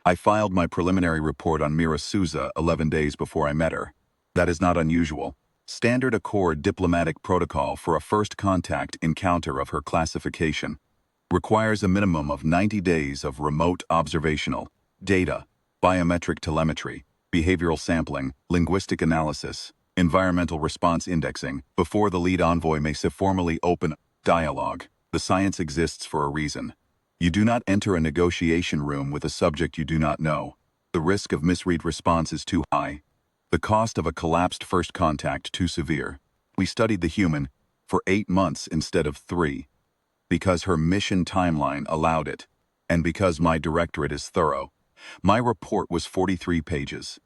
I filed my preliminary report on Mira Souza 11 days before I met her. That is not unusual. Standard Accord diplomatic protocol for a first contact encounter of her classification requires a minimum of 90 days of remote observational data, biometric telemetry, behavioral sampling, linguistic analysis, environmental response indexing, before the lead envoy may formally open dialogue. The science exists for a reason. You do not enter a negotiation room with a subject you do not know. The risk of misread response is too high. The cost of a collapsed first contact too severe. We studied the human for 8 months instead of 3. Because her mission timeline allowed it, and because my directorate is thorough. My report was 43 pages.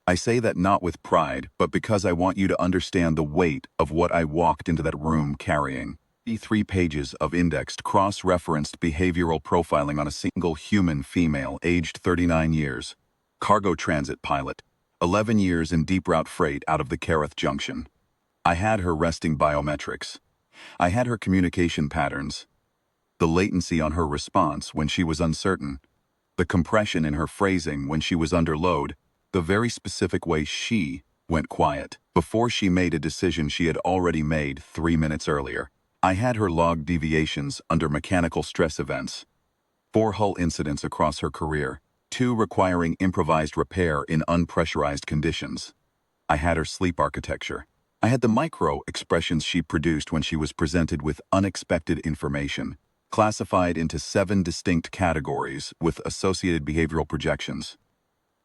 I say that not with pride, but because I want you to understand the weight of what I walked into that room carrying. 3 pages of indexed, cross-referenced behavioral profiling on a single human female aged 39 years. Cargo transit pilot. 11 years in deep route freight out of the Kerith Junction. I had her resting biometrics. I had her communication patterns. The latency on her response when she was uncertain. The compression in her phrasing when she was under load. The very specific way she went quiet before she made a decision she had already made 3 minutes earlier. I had her log deviations under mechanical stress events. 4 hull incidents across her career. 2 requiring improvised repair in unpressurized conditions. I had her sleep architecture. I had the micro expressions she produced when she was presented with unexpected information, classified into 7 distinct categories with associated behavioral projections.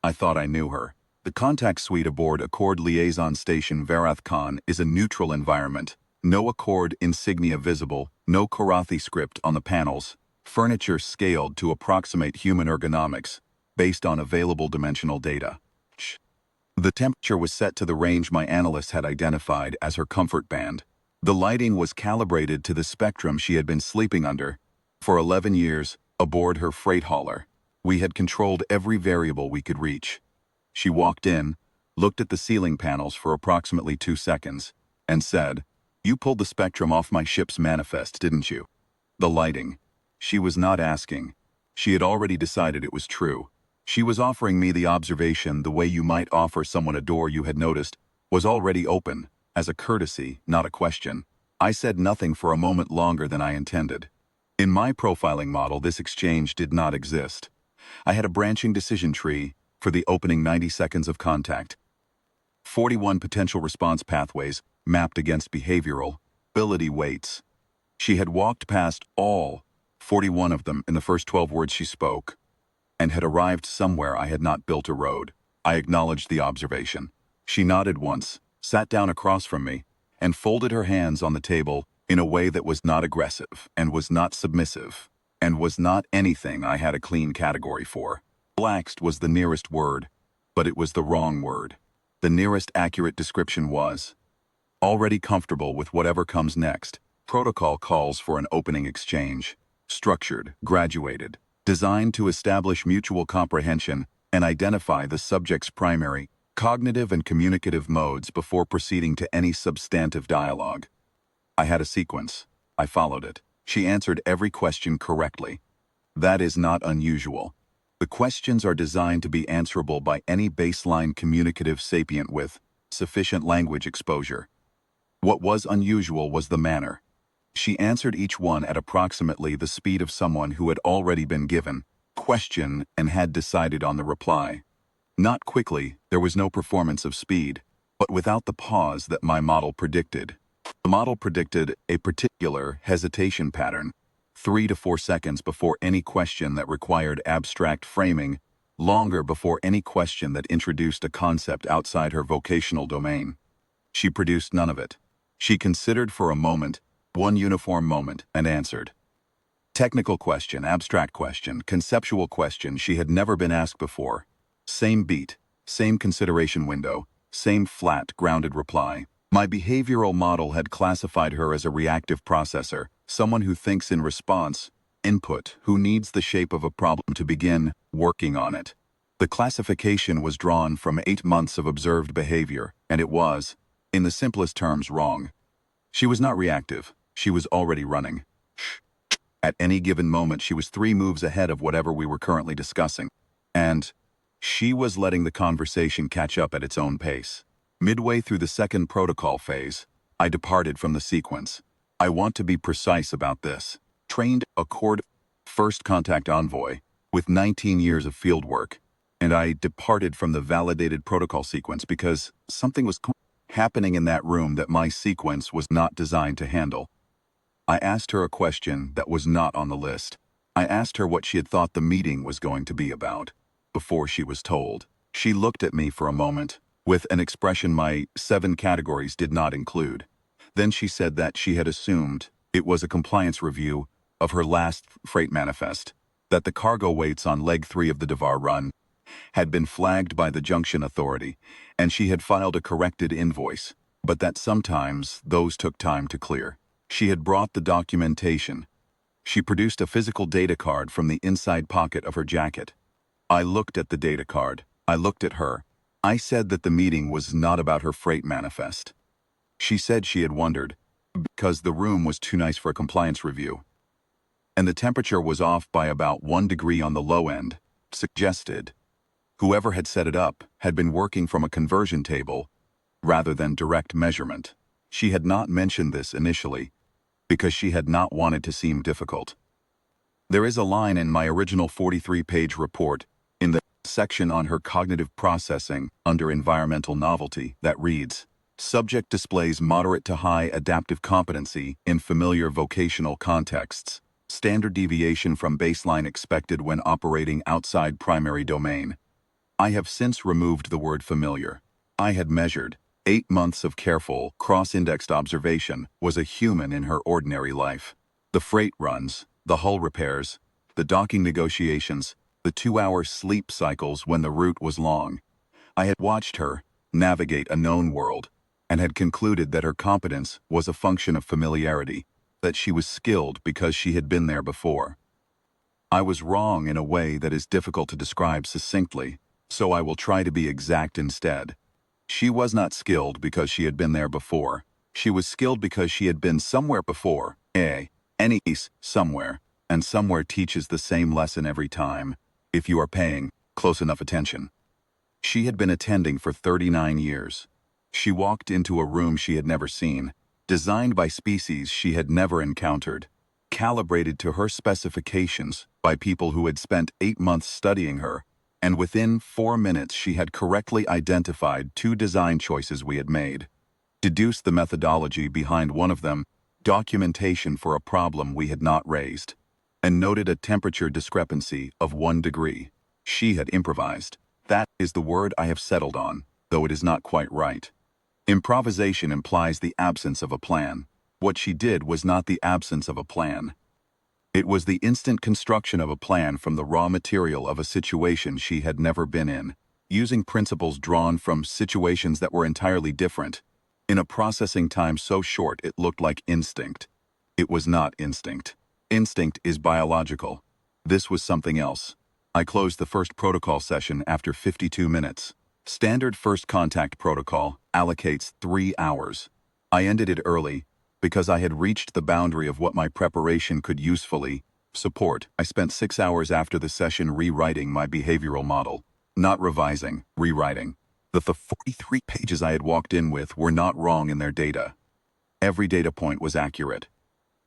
I thought I knew her. The contact suite aboard Accord Liaison Station Varath Khan is a neutral environment. No Accord insignia visible, no Karathi script on the panels, furniture scaled to approximate human ergonomics, based on available dimensional data. The temperature was set to the range my analyst had identified as her comfort band. The lighting was calibrated to the spectrum she had been sleeping under for 11 years aboard her freight hauler. We had controlled every variable we could reach. She walked in, looked at the ceiling panels for approximately 2 seconds, and said, "You pulled the spectrum off my ship's manifest, didn't you?" The lighting. She was not asking. She had already decided it was true. She was offering me the observation the way you might offer someone a door you had noticed was already open, as a courtesy, not a question. I said nothing for a moment longer than I intended. In my profiling model, this exchange did not exist. I had a branching decision tree for the opening 90 seconds of contact. 41 potential response pathways mapped against behavioral ability weights. She had walked past all 41 of them in the first 12 words she spoke, and had arrived somewhere I had not built a road. I acknowledged the observation. She nodded once, sat down across from me, and folded her hands on the table in a way that was not aggressive, and was not submissive, and was not anything I had a clean category for. Relaxed was the nearest word, but it was the wrong word. The nearest accurate description was already comfortable with whatever comes next. Protocol calls for an opening exchange, structured, graduated, designed to establish mutual comprehension and identify the subject's primary cognitive and communicative modes before proceeding to any substantive dialogue. I had a sequence. I followed it. She answered every question correctly. That is not unusual. The questions are designed to be answerable by any baseline communicative sapient with sufficient language exposure. What was unusual was the manner. She answered each one at approximately the speed of someone who had already been given question and had decided on the reply. Not quickly, there was no performance of speed, but without the pause that my model predicted. The model predicted a particular hesitation pattern, 3 to 4 seconds before any question that required abstract framing, longer before any question that introduced a concept outside her vocational domain. She produced none of it. She considered for a moment, one uniform moment, and answered. Technical question, abstract question, conceptual question she had never been asked before. Same beat, same consideration window, same flat, grounded reply. My behavioral model had classified her as a reactive processor, someone who thinks in response, input, who needs the shape of a problem to begin working on it. The classification was drawn from 8 months of observed behavior, and it was, in the simplest terms, wrong. She was not reactive. She was already running. At any given moment, she was 3 moves ahead of whatever we were currently discussing. And she was letting the conversation catch up at its own pace. Midway through the second protocol phase, I departed from the sequence. I want to be precise about this. Trained Accord First Contact Envoy with 19 years of field work, and I departed from the validated protocol sequence because something was happening in that room that my sequence was not designed to handle. I asked her a question that was not on the list. I asked her what she had thought the meeting was going to be about before she was told. She looked at me for a moment with an expression my 7 categories did not include. Then she said that she had assumed it was a compliance review of her last freight manifest, that the cargo weights on leg 3 of the Devar run had been flagged by the Junction Authority, and she had filed a corrected invoice, but that sometimes those took time to clear. She had brought the documentation. She produced a physical data card from the inside pocket of her jacket. I looked at the data card. I looked at her. I said that the meeting was not about her freight manifest. She said she had wondered, because the room was too nice for a compliance review, and the temperature was off by about 1 degree on the low end, suggested whoever had set it up had been working from a conversion table rather than direct measurement. She had not mentioned this initially because she had not wanted to seem difficult. There is a line in my original 43-page report in the section on her cognitive processing under environmental novelty that reads, "Subject displays moderate to high adaptive competency in familiar vocational contexts. Standard deviation from baseline expected when operating outside primary domain." I have since removed the word familiar. I had measured 8 months of careful, cross-indexed observation was a human in her ordinary life. The freight runs, the hull repairs, the docking negotiations, the 2-hour sleep cycles when the route was long. I had watched her navigate a known world and had concluded that her competence was a function of familiarity, that she was skilled because she had been there before. I was wrong in a way that is difficult to describe succinctly, so I will try to be exact instead. She was not skilled because she had been there before. She was skilled because she had been somewhere before. Any somewhere, and somewhere teaches the same lesson every time, if you are paying close enough attention. She had been attending for 39 years. She walked into a room she had never seen, designed by species she had never encountered, calibrated to her specifications by people who had spent 8 months studying her, and within 4 minutes she had correctly identified 2 design choices we had made, deduced the methodology behind one of them, documentation for a problem we had not raised, and noted a temperature discrepancy of 1 degree. She had improvised. That is the word I have settled on, though it is not quite right. Improvisation implies the absence of a plan. What she did was not the absence of a plan. It was the instant construction of a plan from the raw material of a situation she had never been in, using principles drawn from situations that were entirely different, in a processing time so short it looked like instinct. It was not instinct. Instinct is biological. This was something else. I closed the first protocol session after 52 minutes. Standard first contact protocol allocates 3 hours. I ended it early because I had reached the boundary of what my preparation could usefully support. I spent 6 hours after the session rewriting my behavioral model. Not revising, rewriting. The 43 pages I had walked in with were not wrong in their data. Every data point was accurate.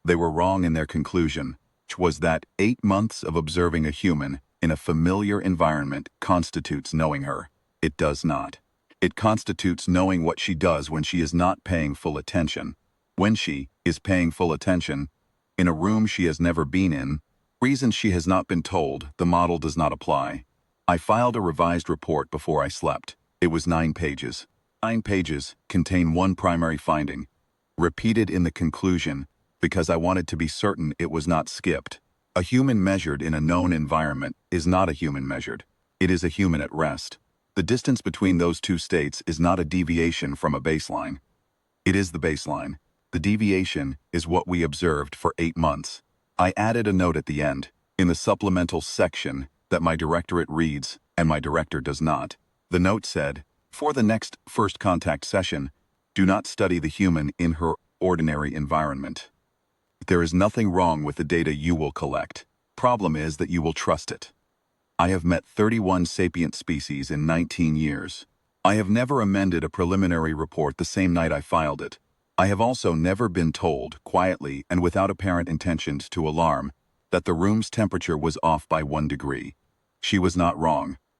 They were wrong in their conclusion, which was that 8 months of observing a human in a familiar environment constitutes knowing her. It does not. It constitutes knowing what she does when she is not paying full attention. When she is paying full attention, in a room she has never been in, reasons she has not been told, the model does not apply. I filed a revised report before I slept. It was 9 pages. 9 pages contain one primary finding, repeated in the conclusion, because I wanted to be certain it was not skipped. A human measured in a known environment is not a human measured. It is a human at rest. The distance between those 2 states is not a deviation from a baseline. It is the baseline. The deviation is what we observed for 8 months. I added a note at the end, in the supplemental section, that my directorate reads, and my director does not. The note said, for the next first contact session, do not study the human in her ordinary environment. There is nothing wrong with the data you will collect. Problem is that you will trust it. I have met 31 sapient species in 19 years. I have never amended a preliminary report the same night I filed it. I have also never been told, quietly and without apparent intention to alarm, that the room's temperature was off by 1 degree. She was not wrong.